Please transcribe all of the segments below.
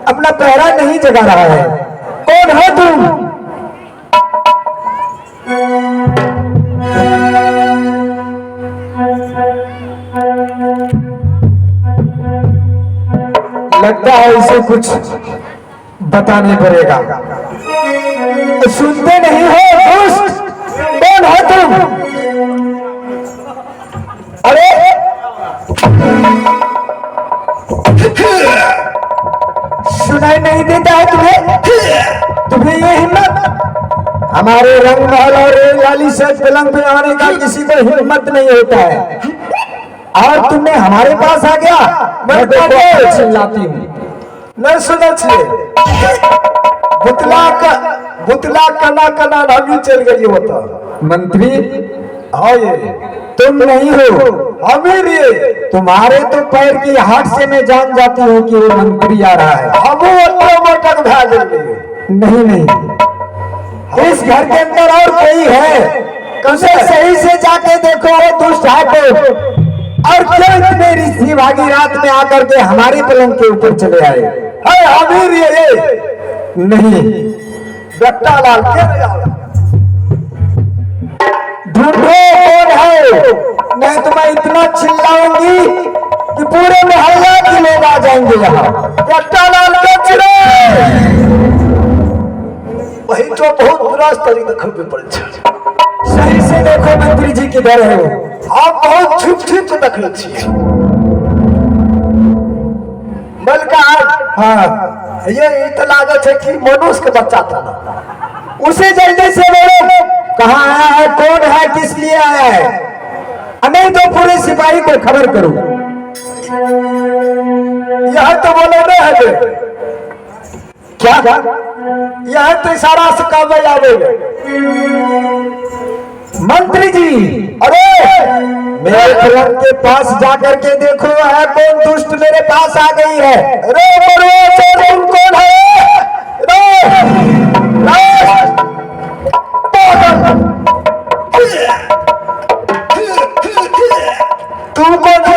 अपना पहरा नहीं जगा रहा है। कौन है तुम? लगता है इसे कुछ बताने पड़ेगा। सुनते नहीं हो दुष्ट? कौन है तुम? अरे सुनाई नहीं देता है तुम्हें? तुम्हें ये हिम्मत? हमारे रंग महल और रेलगाड़ी से पलंग पे आने का किसी को हिम्मत नहीं होता है, और तुमने हमारे पास आ गया। मैं तो चिल्लाती हूँ, नहीं सुनो छे बुतला कना कना भाभी चल गई होता। मंत्री हाँ, ये तुम नहीं हो, अमीर ये। तुम्हारे तो पैर की हाथ से मैं जान जाती हूँ कि वो मंत्री आ रहा है। हम मोटक भागेंगे। नहीं नहीं, इस घर के अंदर और कोई है। कैसे? सही से जाके देखो वो दुष्ट है को। और क्यों इतने ऋषि भागी रात में आकर के हमारे पलंग के ऊपर चले आए? अरे अमीर ये नहीं, बेटा लाल के ढूंढो कौन है, नहीं तो मैं इतना चिल्लाऊंगी कि पूरे मोहल्ला के लोग आ जाएंगे यहाँ। बेटा लाल के वही तो बहुत बुरा तरीके देखो पड़े। सही से देखो मंत्री जी किधर है वो? आप बहुत छुप छुप के देख लीजिए। मलकार हाँ, ये तो लागत है कि मनुष्य का बच्चा था। उसे जल्दी से बोलो कहाँ आया है, कौन है, किस लिए आया है। नहीं तो पूरे सिपाही को खबर करो। यह तो बोलो ना है क्या? यह तो इशारा से काबे आवेगा। मंत्री जी अरे मेरे पलंग के पास जाकर के देखो है कौन दुष्ट मेरे पास आ गई है। रे तुम कौन है? तुम कौन है?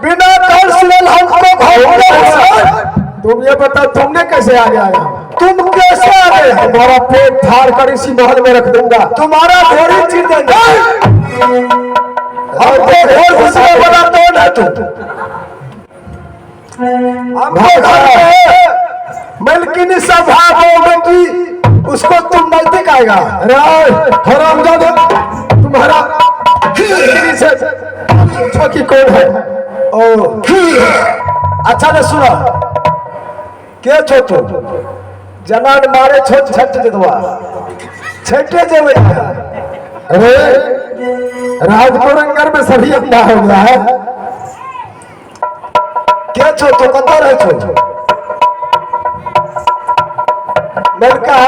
बिना तुम ये बताओ तुमने कैसे आ गया? तुम कैसे आ गए? हमारा पेट फाड़ कर इसी महल में रख दूंगा, तुम्हारा घोड़ी चीर देंगे। और घोड़ घुसने वाला कौन है? मलकिनी सभा होगी, उसको तुम नजदीक आएगा। हरामजादा तुम्हारा छोकी कौन है? ओ अच्छा ने सुना के छो तो जनान मारे छोट छट देवा छटे जेवे। अरे राजपुरंगर में सभी अंधा हो गया है। के छो तो कतो रहे छो? लड़का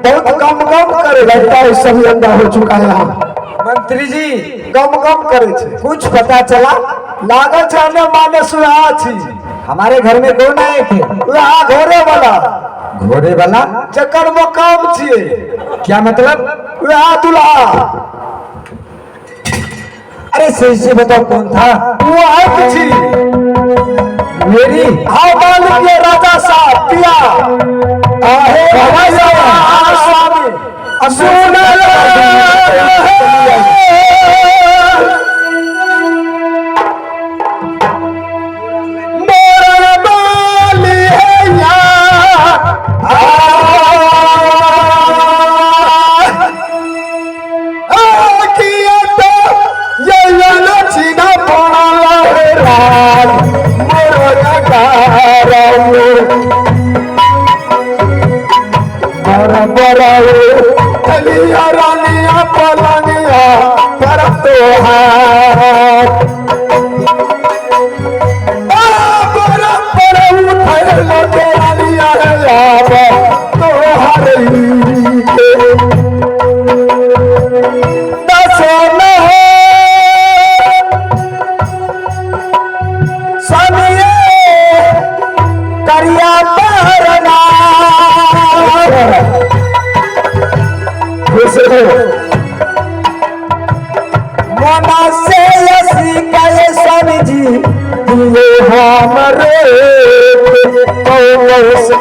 बहुत गम गम करे लगता है, सभी अंधा हो चुका है यहाँ। मंत्री जी गम गम करे छे, कुछ पता चला? लागल छे माने सुहा छी। हमारे घर में कौन आए थे? वहाँ घोड़े वाला। घोड़े वाला चक्कर में काम छिए। क्या मतलब? वहाँ दूल्हा। अरे सही से बताओ कौन था? वो है कुछ मेरी हाँ मालूम ये राजा साहब पिया आहे स्वामी असुना रानिया पलंगिया पर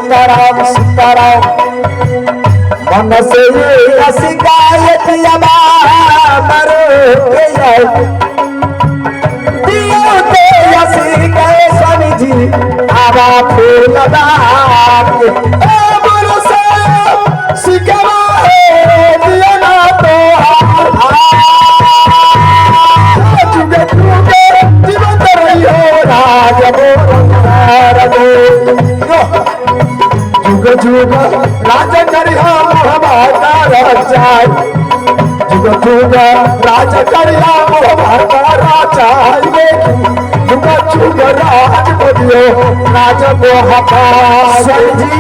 सीताराम सीताराम मन से शिकायत मरो के स्वामी जी आवा फूल शिकवा दिया तो जुगे जुगे जीवत रहियो राज जुग जुग राज करिया महाभारता राजा जुग जुग राज करिया महाभारता राजा जुग जुग राज करियो राज महाभारत जी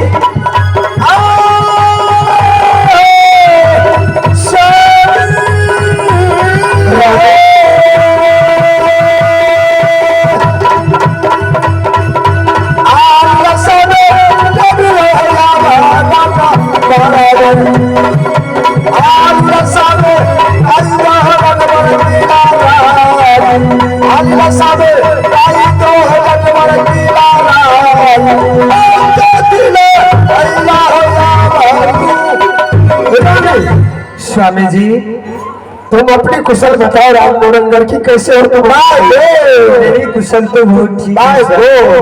स्वामी जी तुम अपनी कुशल बताओ राम मोरंगर की कैसे हो तुम? मेरी कुशल तो बहुत ठीक है,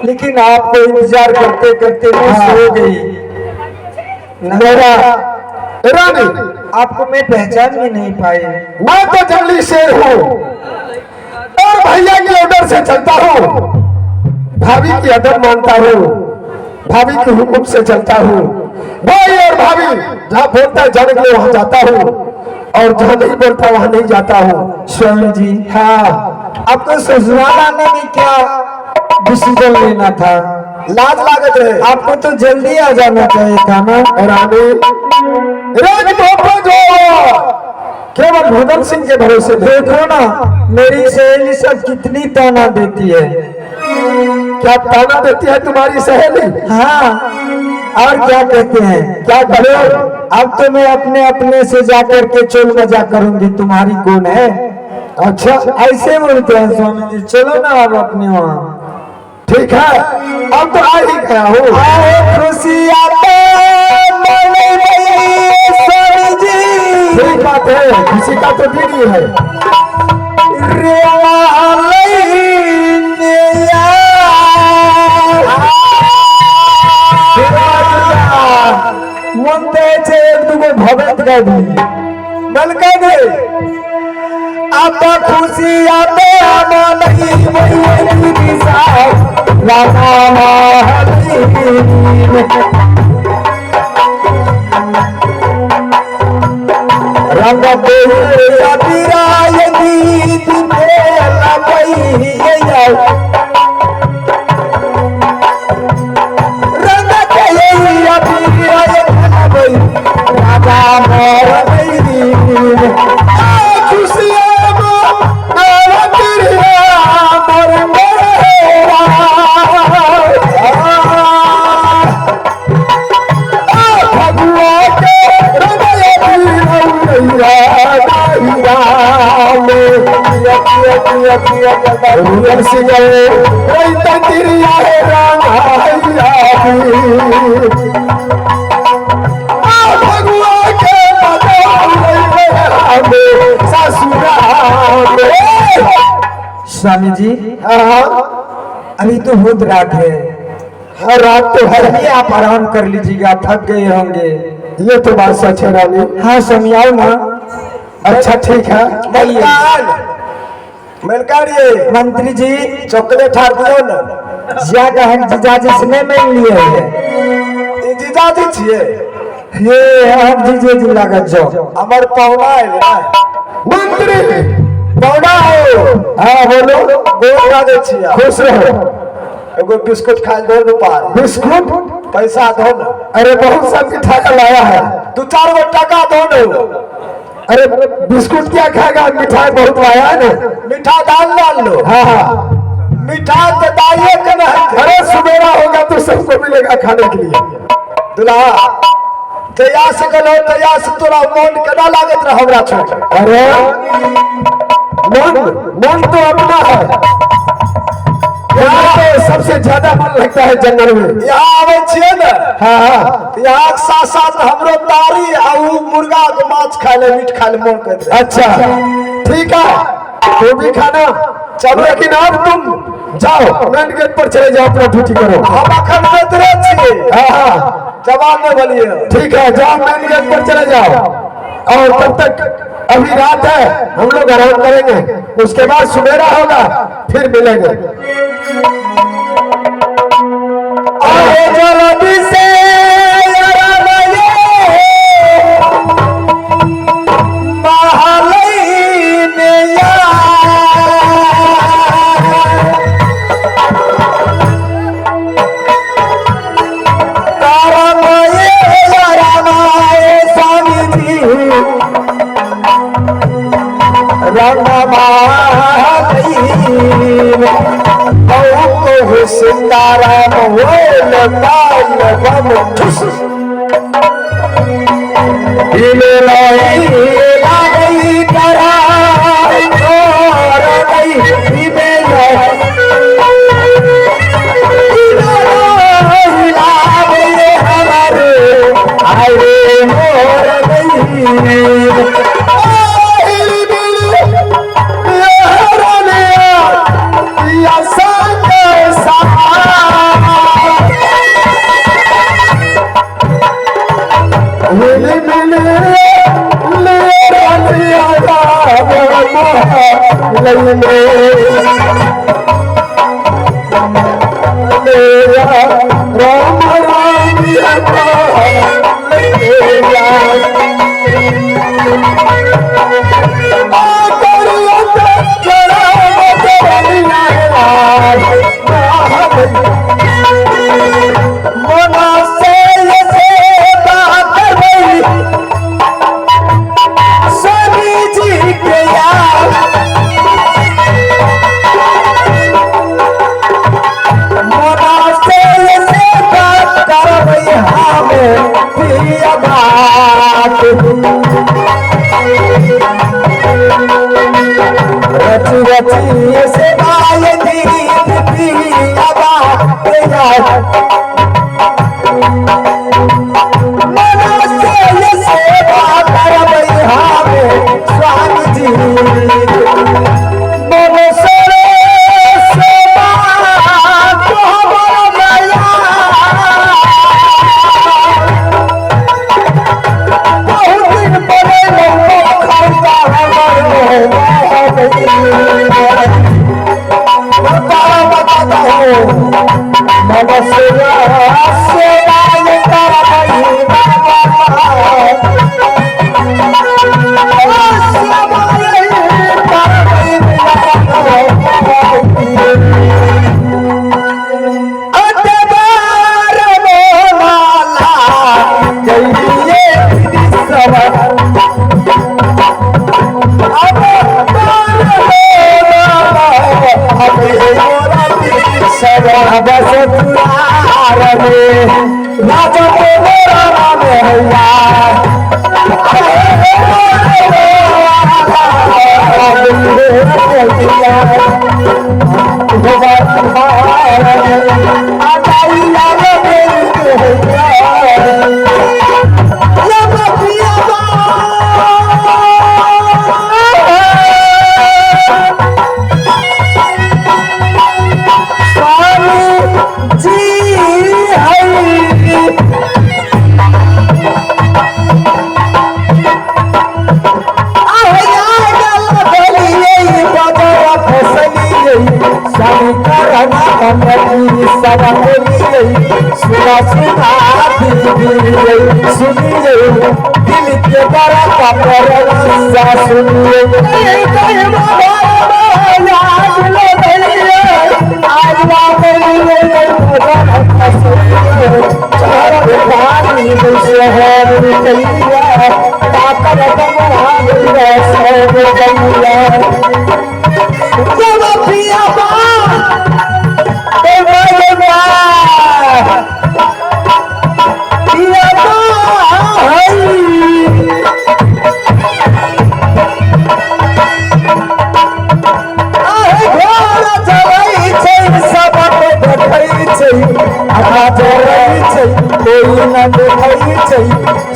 लेकिन आपको इंतजार करते करते मैं सो गई। मेरा रानी आपको मैं पहचान भी नहीं पाई। मैं तो जंगली शेर हूँ और भैया के ऑर्डर से चलता हूँ, भाभी की अदब मानता हूँ, भाभी के हुक्म से चलता हूँ। भाई और भाभी जहाँ बोलता है जाने के लिए वहां जाता हूँ और जहाँ नहीं बोलता वहां नहीं जाता हूँ। स्वामी जी हाँ, आपको ससुराल आने में क्या डिसीजन लेना था? लाज लागत है, आपको तो जल्दी आ जाना चाहिए था ना। रानी केवल भोदन सिंह के भरोसे देखो ना, मेरी सहेली सब कितनी ताना देती है। क्या ताना देती है तुम्हारी सहेली? हाँ, और क्या कहते हैं? क्या करो? अब तो मैं अपने अपने से जाकर के चोल मजा करूंगी, तुम्हारी कौन है? अच्छा ऐसे बोलते हैं स्वामी जी, चलो ना अब अपने वहाँ। ठीक है, अब तो आ ही गया हूँ। खुशी स्वामी जी ठीक बात है, खुशी का तो दिन ही है। भगत गई मलका दे आप खुशी आते नहीं रंग स्वामी जी अभी तो बहुत रात है। हाँ रात तो है ही, आप आराम कर लीजिएगा, थक गए होंगे। ये तो बात सच है रानी। हाँ समझाओ ना। अच्छा ठीक है। ये मंत्री जी चॉकलेट हार दियो ना, ज्यादा हम जीजाजी से नहीं मिल लिए। जीजाजी छिए ये हम जीजे जी लागत जो हमार पौना है मंत्री पौना हो। हाँ बोलो बोल लागत छिए। खुश रहो। एगो बिस्कुट खा दो न पार। बिस्कुट पैसा दो न। अरे बहुत सा मिठाई लाया है, 2-4 गो टका दो न। अरे बिस्कुट क्या खाएगा, मिठाई बहुत लाया है ना। मिठाई डाल लो। हाँ मिठाई तो डालिए के ना। अरे सुबेरा होगा तो सबको मिलेगा खाने के लिए। दुल्हा तैयार से गलो, तैयार से तोरा मन केना लागत रह हमरा छोड़। अरे मन तो अपना है, यहाँ तो सबसे ज्यादा मन लगता है जंगल में। यहाँ आवे छिए न, हाँ हाँ यहाँ के साथ साथ हमरो तारी आ उ मुर्गा के माछ खाए ले, मीट खाए ले मन कर दे। अच्छा ठीक है, तो भी खाना चलो, लेकिन अब तुम जाओ मेन गेट पर चले जाओ, अपना ड्यूटी करो। हम अखन बेतरे छिए, हाँ हाँ जवाब नहीं बोलिए। ठीक है, जाओ मेन गेट पर चले जाओ। और तब तक अभी रात है, हम लोग आराम करेंगे, उसके बाद सवेरा होगा फिर मिलेंगे। आए जल्दी से सीताराम हो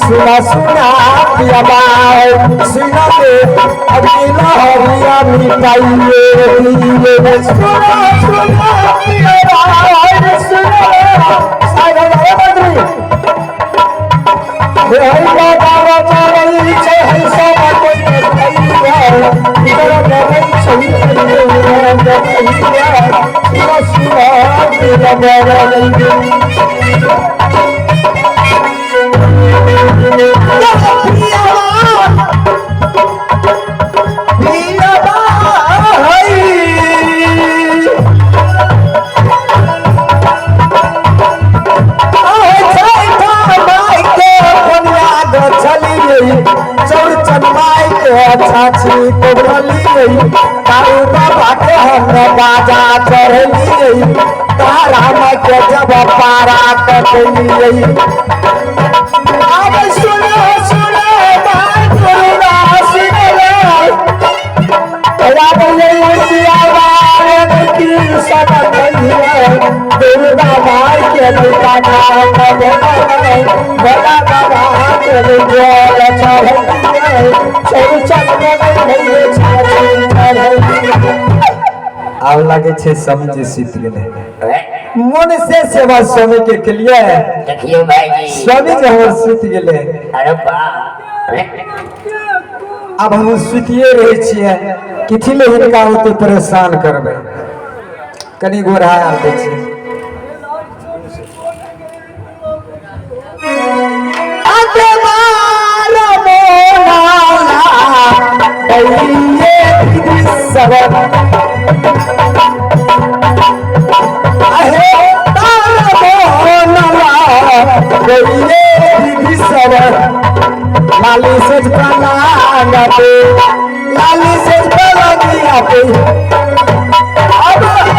सुना सुना पिया बाई सुना के अकेला हरिया मिटाइए दिए सुना सुना पिया बाई सुना सागर बद्री हरि बाबा चली छे हरि सब कोई भैया इधर नहीं सही सुना सुना पिया बाई छाछी कोबरली तारू बाबा के हम बाजा चढ़ली तारा में के जब पारा कटली अब सुनो सुनो बात करुणा सुनो राम दिया वार की सब कहिए दुर्गा माई के दुकाना बड़ा बाबा के जोर आव लागे छे समझ सीत गेले मन से सेवा स्वामी के केलिए देखियो भाई जी स्वामी जी हमर सीत गेले अरे बा अब हम सुतिए रहे छिए किथि ले हिनका होते परेशान करबे कनी गोरा आते छी आते मारा मोना ये सब आहे तारा मोना ये सब लाली से बना गाते लाली से बना दिया पे अब हमारी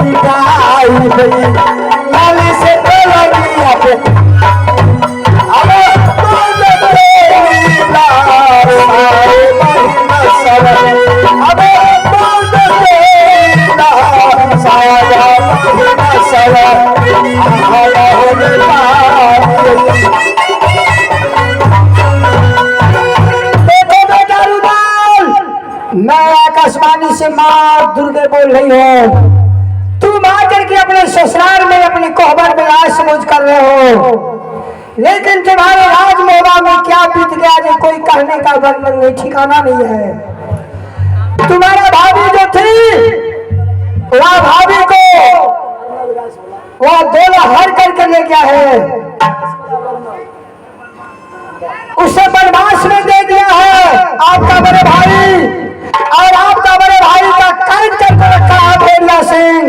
मिठाई गई लाली से लगी पे अब मैं आकाशवाणी से माँ दुर्गे बोल रही हूँ। तुम आकर के अपने ससुराल में अपनी कोहबर में आज समझ कर रहे हो, लेकिन तुम्हारे राज मोहबा में क्या बीत गया जो कोई कहने का वर्णन नहीं, ठिकाना नहीं है। तुम्हारा भाभी जो थी वह भाभी को वह दोला हर करके ले गया है, उसे बनवास में दे दिया है आपका बड़े भाई, और आपका बड़े भाई का कैद करके रखा है भेड़िया सिंह।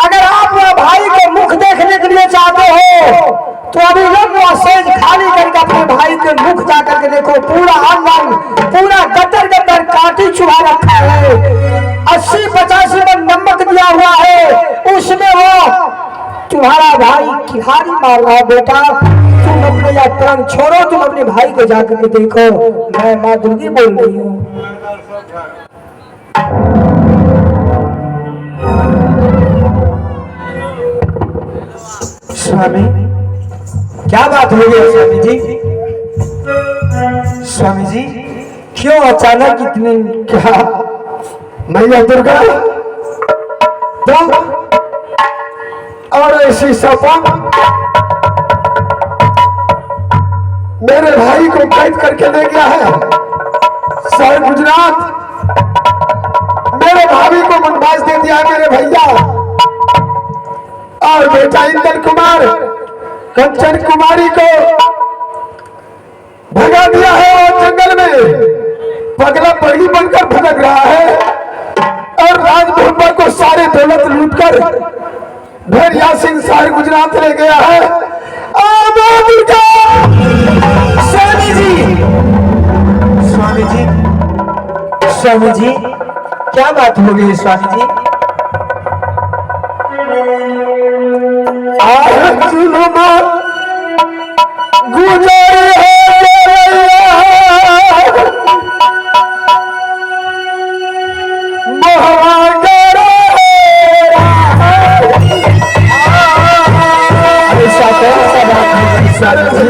अगर आप वह भाई को मुख देखने के लिए चाहते हो तो अभी लोग वह सेज खाली करके अपने भाई के मुख जा करके देखो, पूरा आंगन पूरा गटर गटर काटी चुहा रखा है, 80-85 मन नमक दिया हुआ है, उसमें वो तुम्हारा भाई खिलाड़ी मार रहा है। बेटा तुम अपने या प्राण छोड़ो, तुम अपने भाई को जाकर के देखो। मैं माँ दुर्गी बोल रही हूँ। स्वामी क्या बात हो गई स्वामी जी? स्वामी जी क्यों अचानक इतने क्या मैया दुर्गा तुम और ऐसी सपन मेरे भाई को कैद करके ले गया है शहर गुजरात, मेरे भाभी को बनवास दे दिया है मेरे भैया, और बेटा इंद्र कुमार कंचन कुमारी को भगा दिया है और जंगल में पगला पगली बनकर भटक रहा है, और राजभोपा को सारे दौलत लूटकर भेड़िया सिंह सारी गुजरात ले गया है। स्वामी जी, स्वामी जी, स्वामी जी, क्या बात हो गई स्वामी जी? ऐसा कौन सा बात है स्वामी जी?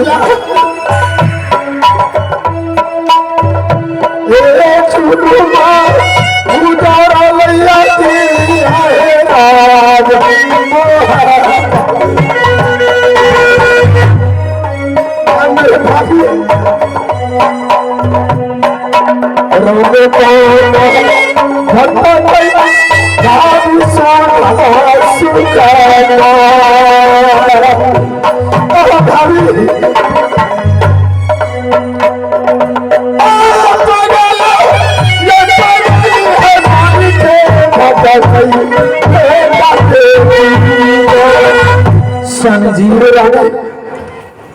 स्वामी जी,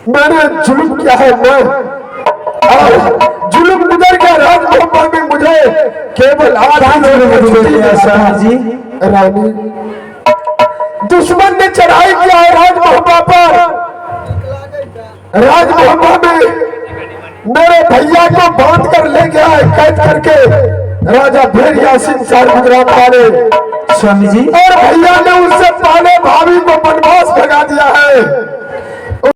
मैंने जुल्म किया है, मैं जुल्म गुजर गया। राजभवन में मुझे केवल स्वामी जी, रानी दुश्मन ने चढ़ाई किया है राजमहल पर। राजमहल में मेरे भैया को बांध कर ले गया है कैद करके राजा भेड़िया सिंह सार गुजरात वाले। स्वामी जी, और भैया ने उससे पहले भाभी को वनवास भगा दिया है।